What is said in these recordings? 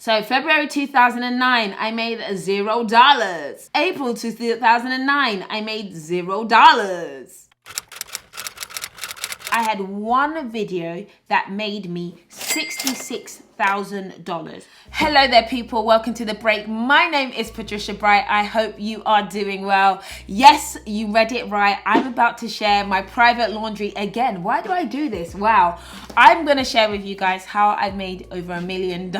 So February 2009, I made $0. April 2009, I made $0. I had one video that made me $66,000. Hello there, people. Welcome to The Break. My name is Patricia Bright. I hope you are doing well. Yes, you read it right. I'm about to share my private laundry again. Why do I do this? Wow. I'm going to share with you guys how I've made over $1 million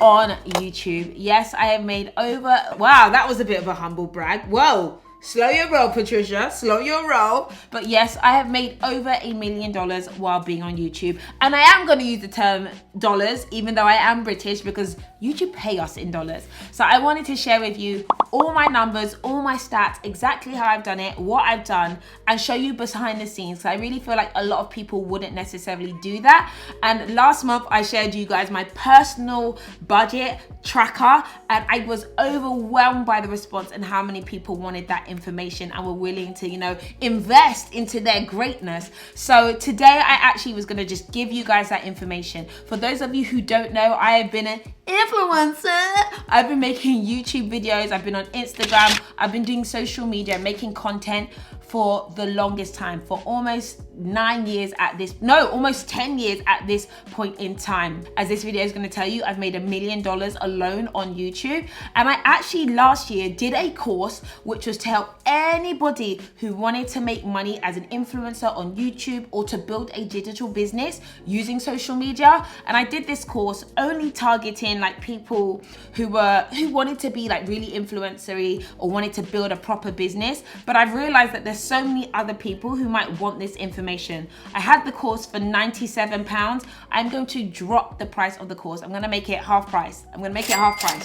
on YouTube. Yes, I have made over... Wow, that was a bit of a humble brag. Whoa. Slow your roll, Patricia. Slow your roll. But yes, I have made over $1 million while being on YouTube. And I am going to use the term dollars, even though I am British, because YouTube pay us in dollars. So I wanted to share with you all my numbers, all my stats, exactly how I've done it, what I've done, and show you behind the scenes. So I really feel like a lot of people wouldn't necessarily do that. And last month, I shared you guys my personal budget tracker, and I was overwhelmed by the response and how many people wanted that information and were willing to, invest into their greatness. So today I actually was going to just give you guys that information. For those of you who don't know, I have been an influencer. I've been making YouTube videos. I've been on Instagram. I've been doing social media, making content for the longest time, for almost almost 10 years at this point in time. As this video is going to tell you, I've made $1 million alone on YouTube. And I actually last year did a course which was to help anybody who wanted to make money as an influencer on YouTube or to build a digital business using social media. And I did this course only targeting like people who wanted to be like really influencery or wanted to build a proper business. But I've realized that there's so many other people who might want this information. I had the course for £97. I'm going to drop the price of the course. I'm going to make it half price.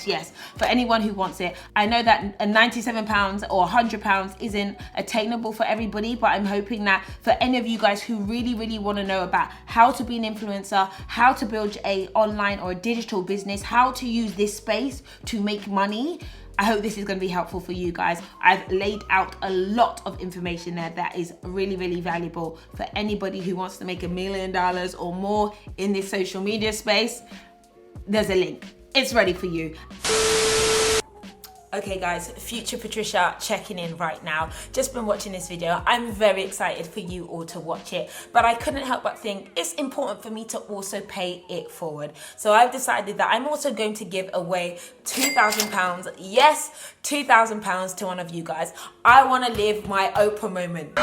Yes, for anyone who wants it. I know that a £97 or £100 isn't attainable for everybody, but I'm hoping that for any of you guys who really want to know about how to be an influencer, how to build a online or a digital business, how to use this space to make money, I hope this is going to be helpful for you guys. I've laid out a lot of information there that is really valuable for anybody who wants to make $1 million or more in this social media space. There's a link. It's ready for you. Okay guys, future Patricia checking in right now. Just been watching this video. I'm very excited for you all to watch it, but I couldn't help but think it's important for me to also pay it forward. So I've decided that I'm also going to give away £2,000. Yes, £2,000 to one of you guys. I want to live my Oprah moment.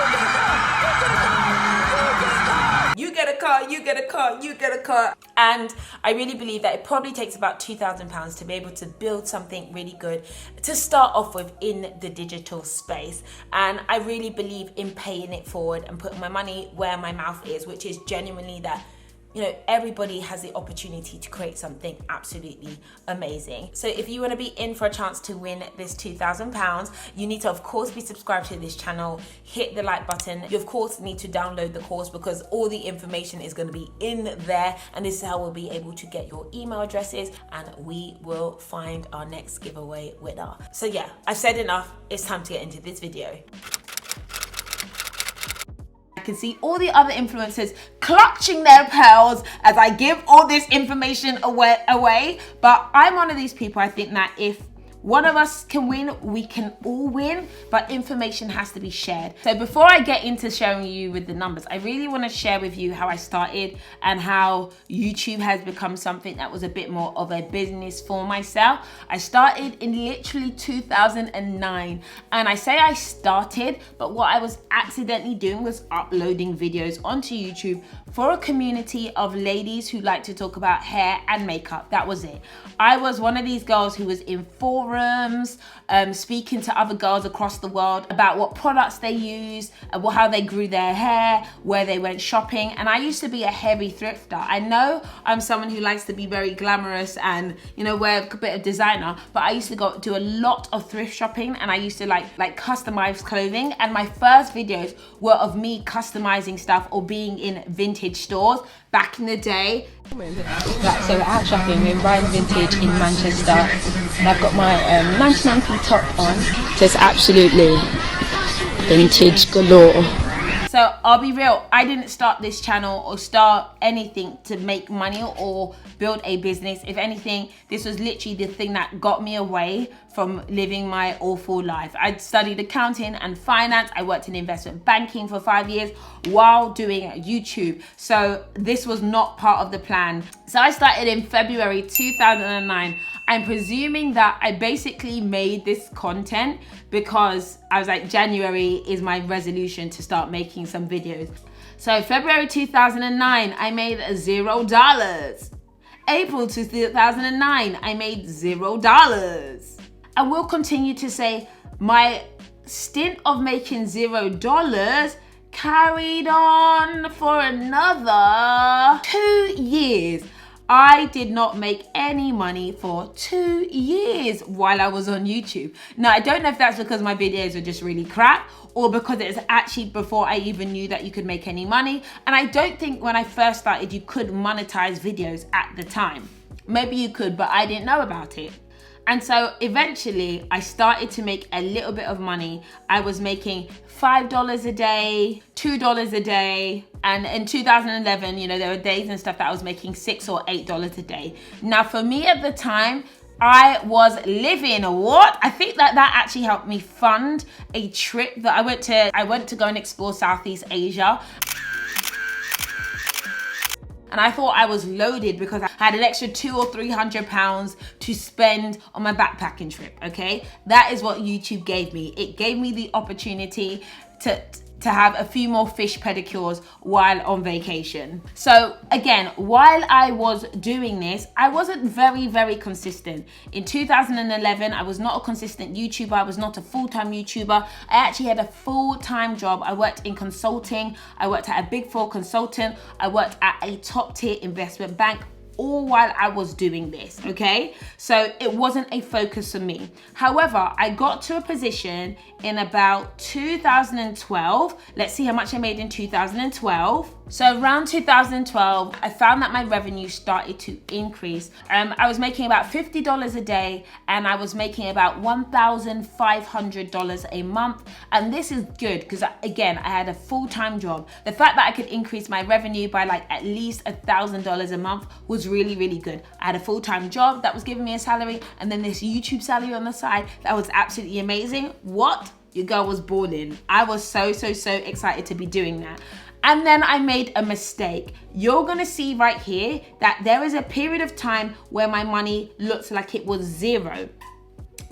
You get a car, you get a car, you get a car. And I really believe that it probably takes about £2,000 to be able to build something really good to start off with in the digital space. And I really believe in paying it forward and putting my money where my mouth is, which is genuinely that everybody has the opportunity to create something absolutely amazing. So if you want to be in for a chance to win this £2,000, you need to of course be subscribed to this channel, hit the like button. You of course need to download the course because all the information is going to be in there, and this is how we'll be able to get your email addresses and we will find our next giveaway winner. So yeah, I've said enough. It's time to get into this video. Can see all the other influencers clutching their pearls as I give all this information away. But I'm one of these people, I think that if one of us can win, we can all win, but information has to be shared. So before I get into showing you with the numbers, I really want to share with you how I started and how YouTube has become something that was a bit more of a business for myself. I started in literally 2009, and I say I started, but what I was accidentally doing was uploading videos onto YouTube for a community of ladies who like to talk about hair and makeup. That was it. I was one of these girls who was in forums, speaking to other girls across the world about what products they use, how they grew their hair, where they went shopping. And I used to be a heavy thrifter. I know I'm someone who likes to be very glamorous and wear a bit of designer, but I used to go do a lot of thrift shopping, and I used to like customize clothing. And my first videos were of me customizing stuff or being in vintage stores back in the day. Right, so we're out shopping, we're in Ryan Vintage in Manchester, and I've got my 99p top on. So it's absolutely vintage galore. So I'll be real, I didn't start this channel or start anything to make money or build a business. If anything, this was literally the thing that got me away from living my awful life. I'd studied accounting and finance. I worked in investment banking for 5 years while doing YouTube. So this was not part of the plan. So I started in February 2009. I'm presuming that I basically made this content because I was like, January is my resolution to start making some videos. So February 2009, I made $0. April 2009, I made $0. I will continue to say my stint of making $0 carried on for another 2 years. I did not make any money for 2 years while I was on YouTube. Now, I don't know if that's because my videos are just really crap or because it's actually before I even knew that you could make any money. And I don't think when I first started, you could monetize videos at the time. Maybe you could, but I didn't know about it. And so eventually I started to make a little bit of money. I was making $5 a day, $2 a day. And in 2011, you know, there were days and stuff that I was making $6 or $8 a day. Now for me at the time, I was living what? I think that actually helped me fund a trip that I went to go and explore Southeast Asia. And I thought I was loaded because I had an extra 200 or 300 pounds to spend on my backpacking trip, okay? That is what YouTube gave me. It gave me the opportunity to have a few more fish pedicures while on vacation. So again, while I was doing this, I wasn't very consistent. In 2011, I was not a consistent YouTuber. I was not a full-time YouTuber. I actually had a full-time job. I worked in consulting. I worked at a Big Four consultant. I worked at a top-tier investment bank, all while I was doing this, okay? So it wasn't a focus for me. However, I got to a position in about 2012. Let's see how much I made in 2012. So around 2012, I found that my revenue started to increase. I was making about $50 a day and I was making about $1,500 a month. And this is good because again, I had a full-time job. The fact that I could increase my revenue by like at least $1,000 a month was really good. I had a full-time job that was giving me a salary and then this YouTube salary on the side that was absolutely amazing. What? Your girl was balling. I was so excited to be doing that. And then I made a mistake. You're gonna see right here that there is a period of time where my money looks like it was zero.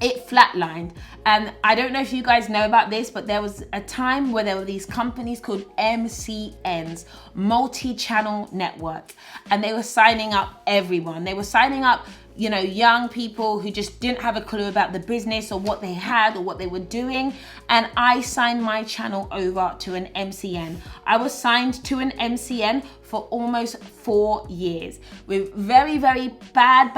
It flatlined. And I don't know if you guys know about this, but there was a time where there were these companies called MCNs, multi-channel networks, and they were signing up everyone. They were signing up, you know, young people who just didn't have a clue about the business or what they had or what they were doing. And I signed my channel over to an MCN. I was signed to an MCN for almost 4 years with very bad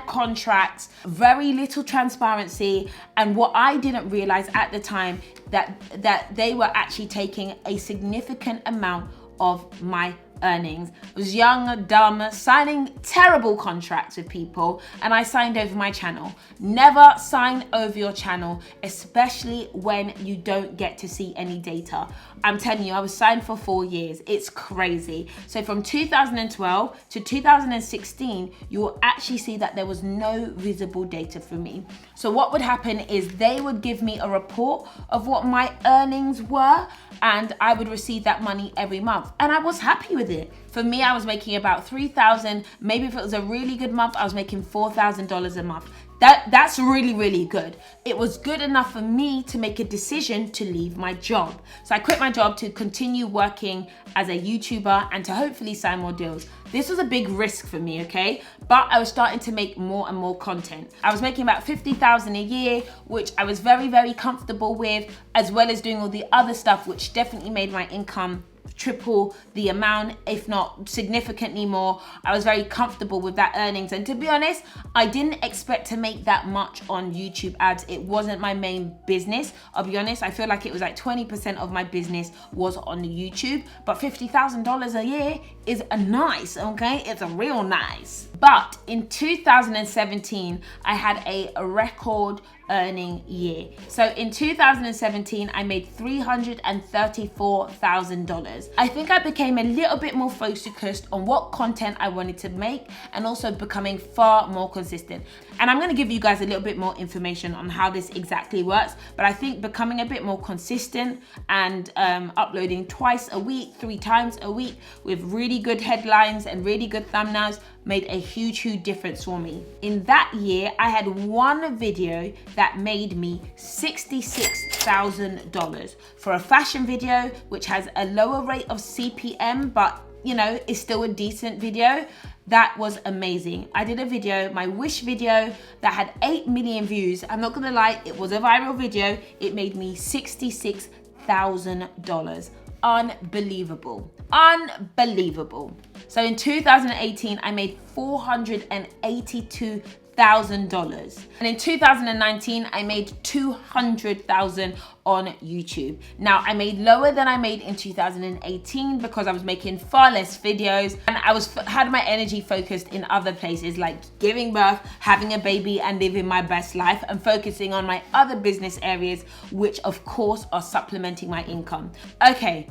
contracts, very little transparency. And what I didn't realize at the time that they were actually taking a significant amount of my earnings. I was young, dumb, signing terrible contracts with people, and I signed over my channel. Never sign over your channel, especially when you don't get to see any data. I'm telling you, I was signed for 4 years. It's crazy. So from 2012 to 2016, you will actually see that there was no visible data for me. So what would happen is they would give me a report of what my earnings were, and I would receive that money every month. And I was happy with it. For me, I was making about $3,000. Maybe if it was a really good month, I was making $4,000 a month. That's really good. It was good enough for me to make a decision to leave my job. So I quit my job to continue working as a YouTuber and to hopefully sign more deals. This was a big risk for me, okay? But I was starting to make more and more content. I was making about $50,000 a year, which I was very comfortable with, as well as doing all the other stuff, which definitely made my income triple the amount, if not significantly more. I was very comfortable with that earnings, and to be honest, I didn't expect to make that much on YouTube ads. It wasn't my main business. I'll be honest, I feel like it was like 20% of my business was on YouTube, but $50,000 a year is a nice, okay? It's a real nice. But in 2017, I had a record earning year. So in 2017, I made $334,000. I think I became a little bit more focused on what content I wanted to make and also becoming far more consistent. And I'm going to give you guys a little bit more information on how this exactly works, but I think becoming a bit more consistent and uploading twice a week, 3 times a week with really good headlines and really good thumbnails made a huge difference for me. In that year, I had one video that made me $66,000 for a fashion video, which has a lower rate of CPM, but you know, it's still a decent video. That was amazing. I did a video, my wish video, that had 8 million views. I'm not gonna lie, it was a viral video. It made me $66,000. Unbelievable. Unbelievable. So in 2018, I made $482,000. And in 2019, I made $200,000 on YouTube. Now, I made lower than I made in 2018 because I was making far less videos and I had my energy focused in other places like giving birth, having a baby, and living my best life, and focusing on my other business areas, which of course are supplementing my income. Okay.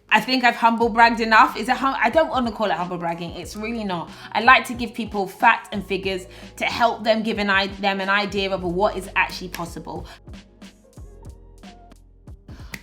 I think I've humble bragged enough. I don't want to call it humble bragging. It's really not. I like to give people facts and figures to help them, give them an idea of what is actually possible.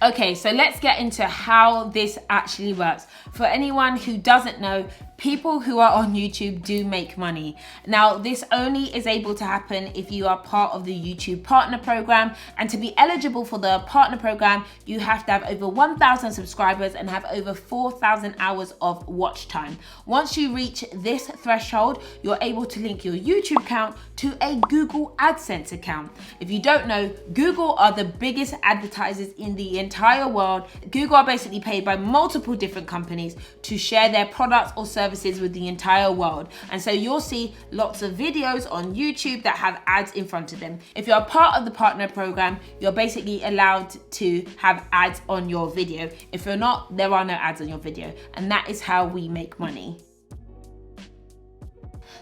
Okay, so let's get into how this actually works. For anyone who doesn't know, people who are on YouTube do make money. Now, this only is able to happen if you are part of the YouTube Partner Program. And to be eligible for the Partner Program, you have to have over 1,000 subscribers and have over 4,000 hours of watch time. Once you reach this threshold, you're able to link your YouTube account to a Google AdSense account. If you don't know, Google are the biggest advertisers in the entire world. Google are basically paid by multiple different companies to share their products or services with the entire world. And so you'll see lots of videos on YouTube that have ads in front of them. If you're a part of the Partner Program, you're basically allowed to have ads on your video. If you're not, there are no ads on your video. And that is how we make money.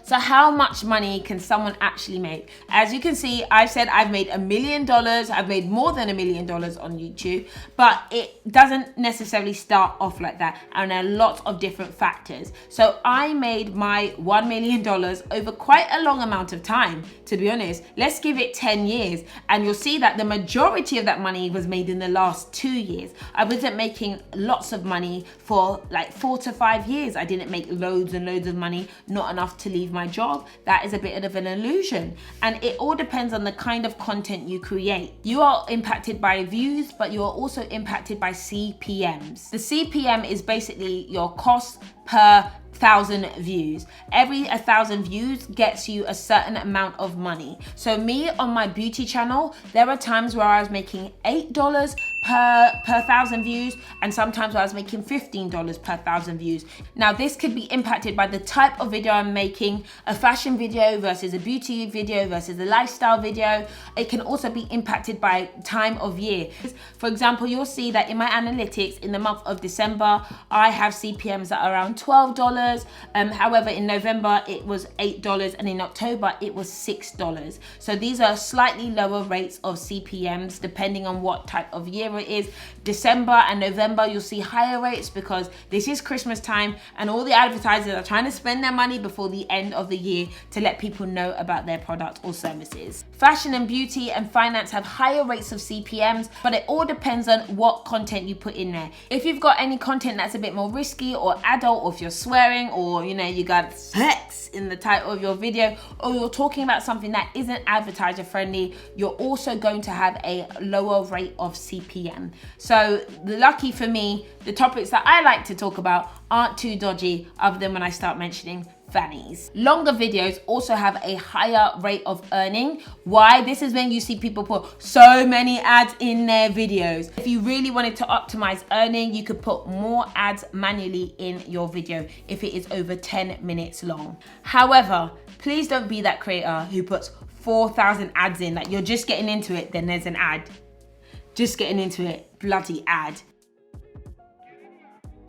So how much money can someone actually make? As you can see, I've said I've made $1 million. I've made more than $1 million on YouTube, but it doesn't necessarily start off like that. And there are lots of different factors. So I made my $1 million over quite a long amount of time, to be honest. Let's give it 10 years. And you'll see that the majority of that money was made in the last 2 years. I wasn't making lots of money for like 4 to 5 years. I didn't make loads and loads of money, not enough to leave my job. That is a bit of an illusion, and it all depends on the kind of content you create. You are impacted by views, but you are also impacted by CPMs. The CPM is basically your cost per 1,000 views. Every 1,000 views gets you a certain amount of money. So me on my beauty channel, there are times where I was making $8 per 1,000 views, and sometimes I was making $15 per 1,000 views. Now this could be impacted by the type of video I'm making, a fashion video versus a beauty video versus a lifestyle video. It can also be impacted by time of year. For example, you'll see that in my analytics in the month of December, I have CPMs that are around $12. However, in November it was $8, and in October it was $6. So these are slightly lower rates of CPMs depending on what type of year it is. December and November, you'll see higher rates because this is Christmas time and all the advertisers are trying to spend their money before the end of the year to let people know about their product or services. Fashion and beauty and finance have higher rates of CPMs, but it all depends on what content you put in there. If you've got any content that's a bit more risky or adult, or if you're swearing, or you got sex in the title of your video, or you're talking about something that isn't advertiser friendly, you're also going to have a lower rate of CPM. So lucky for me, the topics that I like to talk about aren't too dodgy, other than when I start mentioning fannies. Longer videos also have a higher rate of earning. Why? This is when you see people put so many ads in their videos. If you really wanted to optimize earning, you could put more ads manually in your video if it is over 10 minutes long. However, please don't be that creator who puts 4,000 ads in. Like, you're just getting into it, then there's an ad. Just getting into it, bloody ad.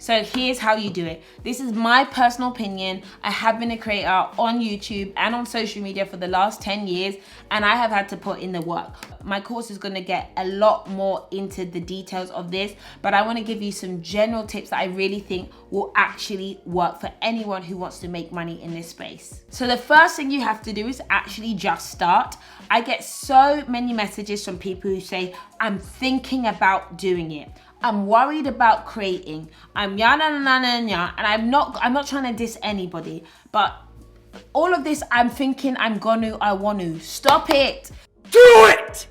So here's how you do it. This is my personal opinion. I have been a creator on YouTube and on social media for the last 10 years, and I have had to put in the work. My course is gonna get a lot more into the details of this, but I wanna give you some general tips that I really think will actually work for anyone who wants to make money in this space. So the first thing you have to do is actually just start. I get so many messages from people who say, I'm thinking about doing it. I'm worried about creating. I'm and I'm not trying to diss anybody, but all of this, I'm thinking, I want to. Stop it. Do it!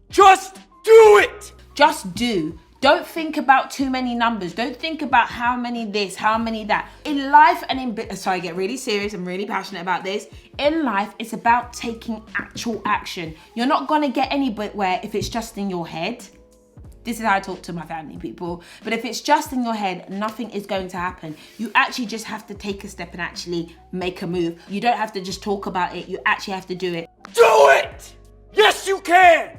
Just do it! Just do. Don't think about too many numbers. Don't think about how many this, how many that. In life and I get really serious. I'm really passionate about this. In life, it's about taking actual action. You're not gonna get anywhere if it's just in your head. This is how I talk to my family, people. But if it's just in your head, nothing is going to happen. You actually just have to take a step and actually make a move. You don't have to just talk about it. You actually have to do it. Do it! Yes, you can!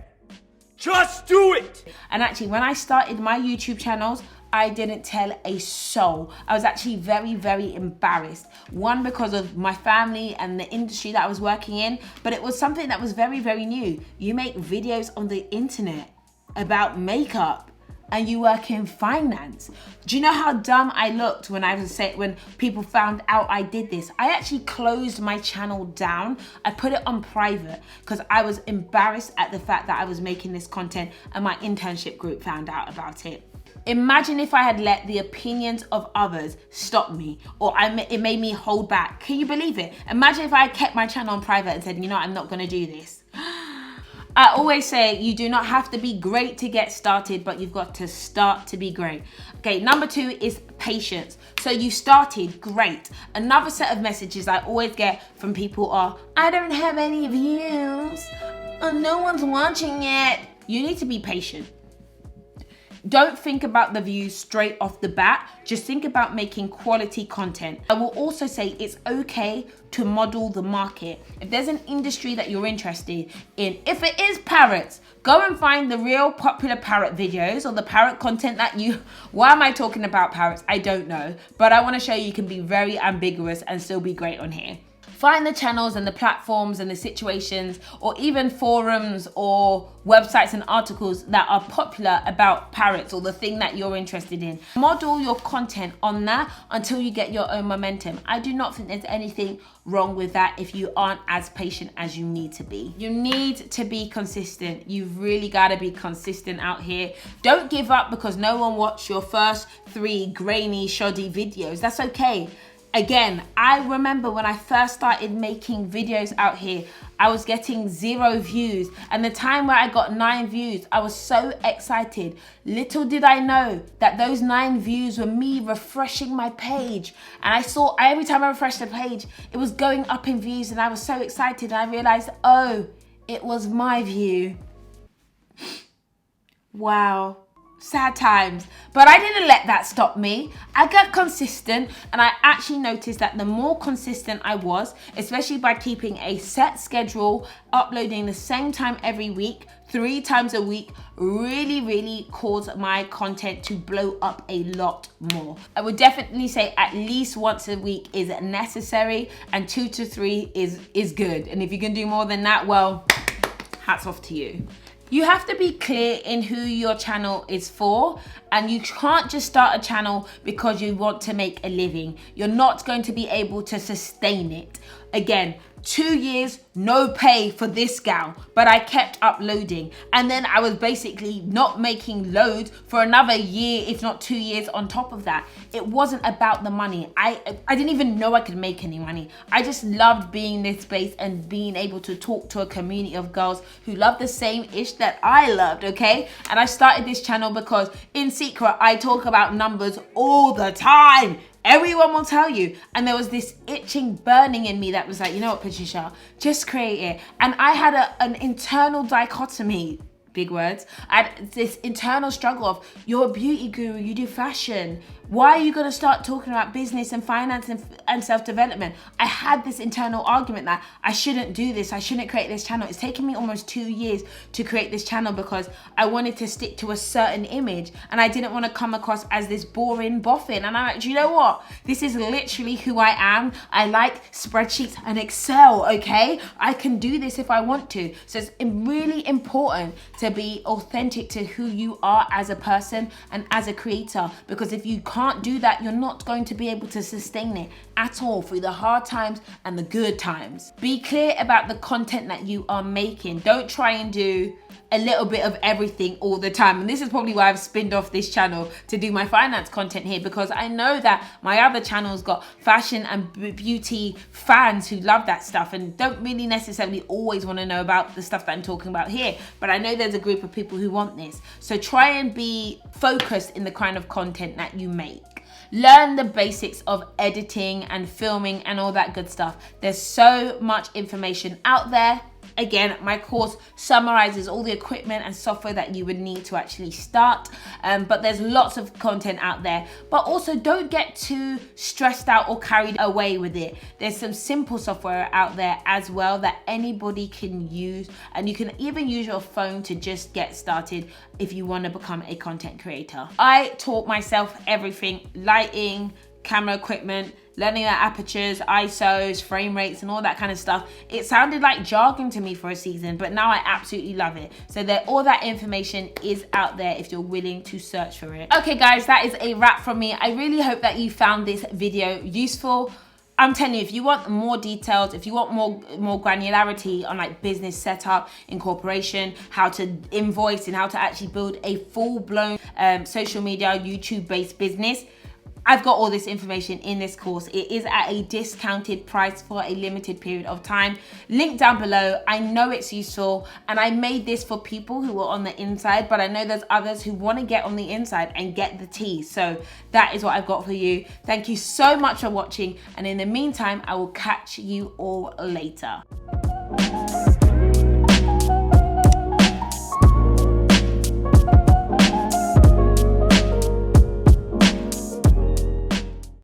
Just do it! And actually, when I started my YouTube channels, I didn't tell a soul. I was actually very, very embarrassed. One, because of my family and the industry that I was working in, but it was something that was very, very new. You make videos on the internet about makeup and you work in finance. Do you know how dumb I looked when people found out I did this? I actually closed my channel down. I put it on private because I was embarrassed at the fact that I was making this content and my internship group found out about it. Imagine if I had let the opinions of others stop me, or it made me hold back. Can you believe it? Imagine if I had kept my channel on private and said, you know, I'm not gonna do this. I always say you do not have to be great to get started, but you've got to start to be great. Okay, number 2 is patience. So you started, great. Another set of messages I always get from people are, I don't have any views, no one's watching it. You need to be patient. Don't think about the views straight off the bat. Just think about making quality content. I will also say it's okay to model the market. If there's an industry that you're interested in, if it is parrots, go and find the real popular parrot videos or the parrot content that why am I talking about parrots? I don't know, but I want to show you can be very ambiguous and still be great on here. Find the channels and the platforms and the situations, or even forums or websites and articles that are popular about parrots or the thing that you're interested in. Model your content on that until you get your own momentum. I do not think there's anything wrong with that if you aren't as patient as you need to be. You need to be consistent. You've really got to be consistent out here. Don't give up because no one watched your first 3 grainy, shoddy videos. That's okay. Again, I remember when I first started making videos out here, I was getting 0 views. And the time where I got 9 views, I was so excited. Little did I know that those 9 views were me refreshing my page. And I saw every time I refreshed the page, it was going up in views and I was so excited. And I realized, oh, it was my view. Wow. Sad times, but I didn't let that stop me. I got consistent, and I actually noticed that the more consistent I was, especially by keeping a set schedule, uploading the same time every week, 3 times a week, really caused my content to blow up a lot more. I would definitely say at least once a week is necessary, and 2 to 3 is good. And if you can do more than that, well, hats off to you. You have to be clear in who your channel is for, and you can't just start a channel because you want to make a living. You're not going to be able to sustain it. Again, 2 years, no pay for this gal, but I kept uploading. And then I was basically not making loads for another year, if not 2 years on top of that. It wasn't about the money. I didn't even know I could make any money. I just loved being in this space and being able to talk to a community of girls who love the same ish that I loved, okay? And I started this channel because in secret, I talk about numbers all the time. Everyone will tell you. And there was this itching burning in me that was like, you know what, Patricia, just create it. And I had an internal dichotomy. big words. I had this internal struggle of, you're a beauty guru, you do fashion. Why are you going to start talking about business and finance and self-development? I had this internal argument that I shouldn't do this. I shouldn't create this channel. It's taken me almost 2 years to create this channel because I wanted to stick to a certain image and I didn't want to come across as this boring boffin. And I'm like, do you know what? This is literally who I am. I like spreadsheets and Excel, okay? I can do this if I want to. So it's really important to be authentic to who you are as a person and as a creator, because if you can't do that, you're not going to be able to sustain it at all through the hard times and the good times. Be clear about the content that you are making. Don't try and do a little bit of everything all the time. And this is probably why I've spinned off this channel to do my finance content here, because I know that my other channel's got fashion and beauty fans who love that stuff and don't really necessarily always want to know about the stuff that I'm talking about here. But I know there's a group of people who want this. So try and be focused in the kind of content that you make. Learn the basics of editing and filming and all that good stuff. There's so much information out there. Again, my course summarizes all the equipment and software that you would need to actually start, but there's lots of content out there. But also don't get too stressed out or carried away with it. There's some simple software out there as well that anybody can use, and you can even use your phone to just get started if you want to become a content creator. I taught myself everything: lighting, camera equipment, learning about apertures, ISOs, frame rates, and all that kind of stuff. It sounded like jargon to me for a season, but now I absolutely love it. So all that information is out there if you're willing to search for it. Okay guys, that is a wrap from me. I really hope that you found this video useful. I'm telling you, if you want more details, if you want more granularity on like business setup, incorporation, how to invoice, and how to actually build a full-blown social media, YouTube-based business, I've got all this information in this course. It is at a discounted price for a limited period of time. Link down below. I know it's useful, and I made this for people who are on the inside, but I know there's others who want to get on the inside and get the tea. So that is what I've got for you. Thank you so much for watching, and in the meantime, I will catch you all later.